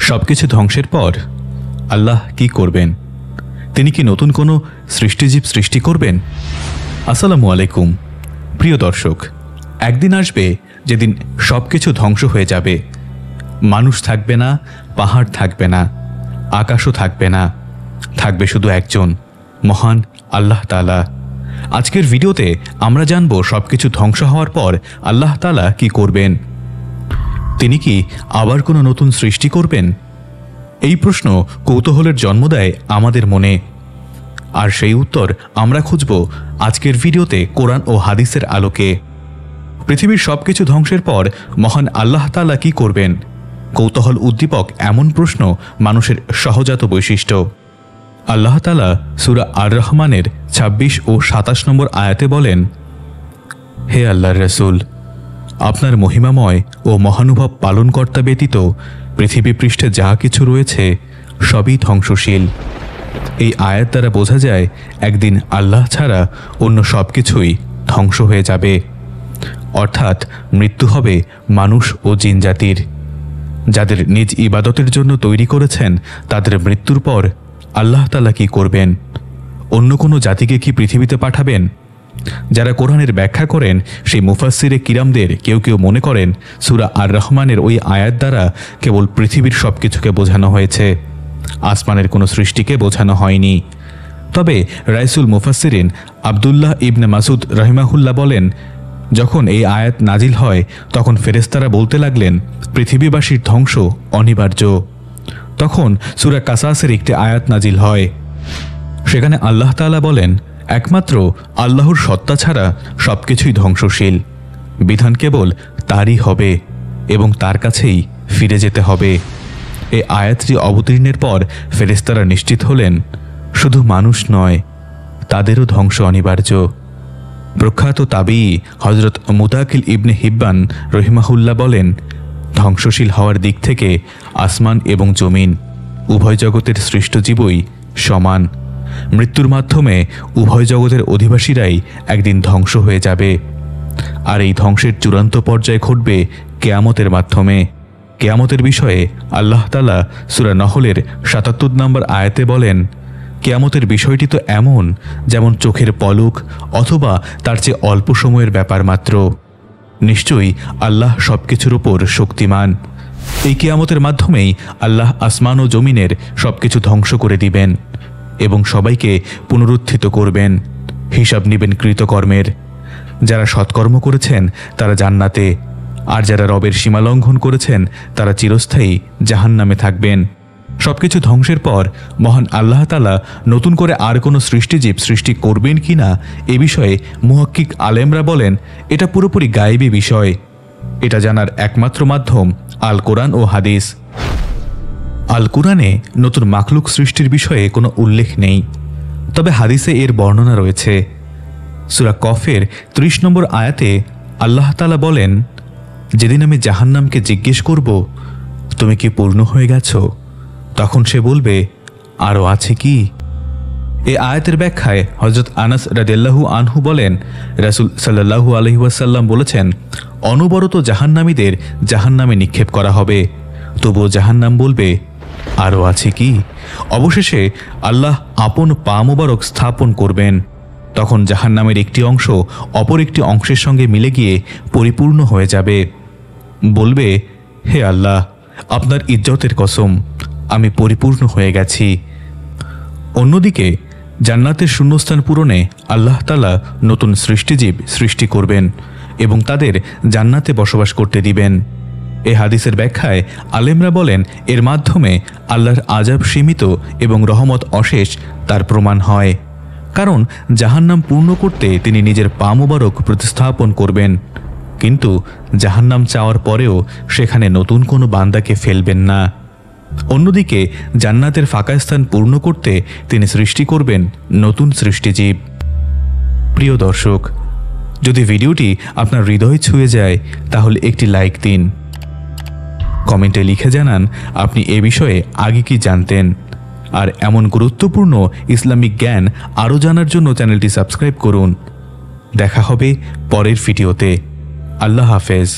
সবকিছু ধ্বংসের পর আল্লাহ কি করবেন? তিনি কি নতুন কোনো সৃষ্টিজীব সৃষ্টি করবেন? আসসালামু আলাইকুম প্রিয় দর্শক, একদিন আসবে যেদিন সবকিছু ধ্বংস হয়ে যাবে। মানুষ থাকবে না, পাহাড় থাকবে না, আকাশও থাকবে না, থাকবে শুধু একজন মহান আল্লাহ তাআলা। আজকের ভিডিওতে আমরা জানব সবকিছু ধ্বংস হওয়ার পর আল্লাহ তাআলা কি করবেন। তিনি কি আবার কোনো নতুন সৃষ্টি করবেন? এই প্রশ্ন কৌতূহলের জন্ম দেয় আমাদের মনে, আর সেই উত্তর আমরা খুঁজব আজকের ভিডিওতে কোরআন ও হাদিসের আলোকে। পৃথিবীর সবকিছু ধ্বংসের পর মহান আল্লাহ তাআলা কি করবেন? কৌতূহল উদ্দীপক এমন প্রশ্ন মানুষের সহজাত বৈশিষ্ট্য। আল্লাহ তাআলা সূরা আর রহমানের ২৬ ও ২৭ নম্বর আয়াতে বলেন, হে আল্লাহর রাসূল, আপনার মহিমাময় ও মহানুভব পালনকর্তা ব্যতীত পৃথিবী পৃষ্ঠে যা কিছু রয়েছে সবই ধ্বংসশীল। এই আয়াত দ্বারা বোঝা যায় একদিন আল্লাহ ছাড়া অন্য সব কিছুই ধ্বংস হয়ে যাবে, অর্থাৎ মৃত্যু হবে মানুষ ও জিনজাতির। যাদের নিজ ইবাদতের জন্য তৈরি করেছেন তাদের মৃত্যুর পর আল্লাহ তাআলা কি করবেন? অন্য কোনো জাতিকে কি পৃথিবীতে পাঠাবেন? যারা কোরআনের ব্যাখ্যা করেন সেই মুফাসসিরে কিরামদের কেউ কেউ মনে করেন সূরা আর রহমানের ওই আয়াত দ্বারা কেবল পৃথিবীর সব কিছুকে বোঝানো হয়েছে, আসমানের কোনো সৃষ্টিকে বোঝানো হয়নি। তবে রাইসুল মুফাসসিরিন আব্দুল্লাহ ইবনে মাসুদ রহিমাহুল্লাহ বলেন, যখন এই আয়াত নাজিল হয় তখন ফেরেশতারা বলতে লাগলেন পৃথিবীবাসীর ধ্বংস অনিবার্য। তখন সূরা কাসাসের একটি আয়াত নাজিল হয়, সেখানে আল্লাহ তাআলা বলেন, একমাত্র আল্লাহর সত্তা ছাড়া সবকিছুই ধ্বংসশীল, বিধান কেবল তারই হবে এবং তার কাছেই ফিরে যেতে হবে। এই আয়াতটি অবতীর্ণের পর ফেরেশতারা নিশ্চিত হলেন শুধু মানুষ নয়, তাদেরও ধ্বংস অনিবার্য। প্রখ্যাত তাবী হযরত মুতাকিল ইবনে হিব্বান রহিমাহুল্লাহ বলেন, ধ্বংসশীল হওয়ার দিক থেকে আসমান এবং জমিন উভয় জগতের সৃষ্ট জীবই সমান। মৃত্যুর মাধ্যমে উভয় জগতের অধিবাসীরাই একদিন ধ্বংস হয়ে যাবে, আর এই ধ্বংসের চূড়ান্ত পর্যায়ে ঘটবে কিয়ামতের মাধ্যমে। কিয়ামতের বিষয়ে আল্লাহ তাআলা সূরা নহলের ৭৭ নম্বর আয়াতে বলেন, কিয়ামতের বিষয়টি তো এমন যেমন চোখের পলক অথবা তার চেয়ে অল্প সময়ের ব্যাপার মাত্র। নিশ্চয়ই আল্লাহ সবকিছুর উপর শক্তিমান। এই কিয়ামতের মাধ্যমেই আল্লাহ আসমান ও জমিনের সবকিছু ধ্বংস করে দিবেন এবং সবাইকে পুনরুত্থিত করবেন, হিসাব নেবেন কৃতকর্মের। যারা সৎকর্ম করেছেন তারা জান্নাতে, আর যারা রবের সীমা লঙ্ঘন করেছেন তারা চিরস্থায়ী জাহান্নামে থাকবেন। সবকিছু ধ্বংসের পর মহান আল্লাহ তাআলা নতুন করে আর কোনো সৃষ্টিজীব সৃষ্টি করবেন কিনা এ বিষয়ে মুহাক্কিক আলেমরা বলেন, এটা পুরোপুরি গায়েবী বিষয়। এটা জানার একমাত্র মাধ্যম আল কোরআন ও হাদিস। আল কোরআনে নতুন মাখলুক সৃষ্টির বিষয়ে কোনো উল্লেখ নেই, তবে হাদিসে এর বর্ণনা রয়েছে। সূরা কফের ৩০ নম্বর আয়াতে আল্লাহ তাআলা বলেন, যেদিন আমি জাহান্নামকে জিজ্ঞেস করব, তুমি কি পূর্ণ হয়ে গেছ? তখন সে বলবে, আরও আছে কি? এই আয়াতের ব্যাখ্যায় হযরত আনাস রাদিয়াল্লাহু আনহু বলেন, রাসূল সাল্লাল্লাহু আলাইহি ওয়াসাল্লাম বলেছেন, অনবরত জাহান্নামীদের জাহান্নামে নিক্ষেপ করা হবে, তবুও জাহান্নাম বলবে, আরও আছে কি? অবশেষে আল্লাহ আপন পা মোবারক স্থাপন করবেন, তখন জাহান্নামের একটি অংশ অপর একটি অংশের সঙ্গে মিলে গিয়ে পরিপূর্ণ হয়ে যাবে। বলবে, হে আল্লাহ, আপনার ইজ্জতের কসম, আমি পরিপূর্ণ হয়ে গেছি। অন্যদিকে জান্নাতের শূন্যস্থান পূরণে আল্লাহ তাআলা নতুন সৃষ্টিজীব সৃষ্টি করবেন এবং তাদের জান্নাতে বসবাস করতে দিবেন। এ হাদিসের ব্যাখ্যায় আলেমরা বলেন, এর মাধ্যমে আল্লাহর আযাব সীমিত এবং রহমত অশেষ তার প্রমাণ হয়, কারণ জাহান্নাম পূর্ণ করতে তিনি নিজের পা মোবারক প্রতিস্থাপন করবেন, কিন্তু জাহান্নাম চাওয়ার পরেও সেখানে নতুন কোনো বান্দাকে ফেলবেন না। অন্যদিকে জান্নাতের ফাঁকা স্থান পূর্ণ করতে তিনি সৃষ্টি করবেন নতুন সৃষ্টিজীব। প্রিয় দর্শক, যদি ভিডিওটি আপনার হৃদয় ছুঁয়ে যায় তাহলে একটি লাইক দিন, কমেন্টে লিখে জানান আপনি এ বিষয়ে আগে কি জানতেন, আর এমন গুরুত্বপূর্ণ ইসলামিক জ্ঞান আরও জানার জন্য চ্যানেলটি সাবস্ক্রাইব করুন। দেখা হবে পরের ভিডিওতে। আল্লাহ হাফেজ।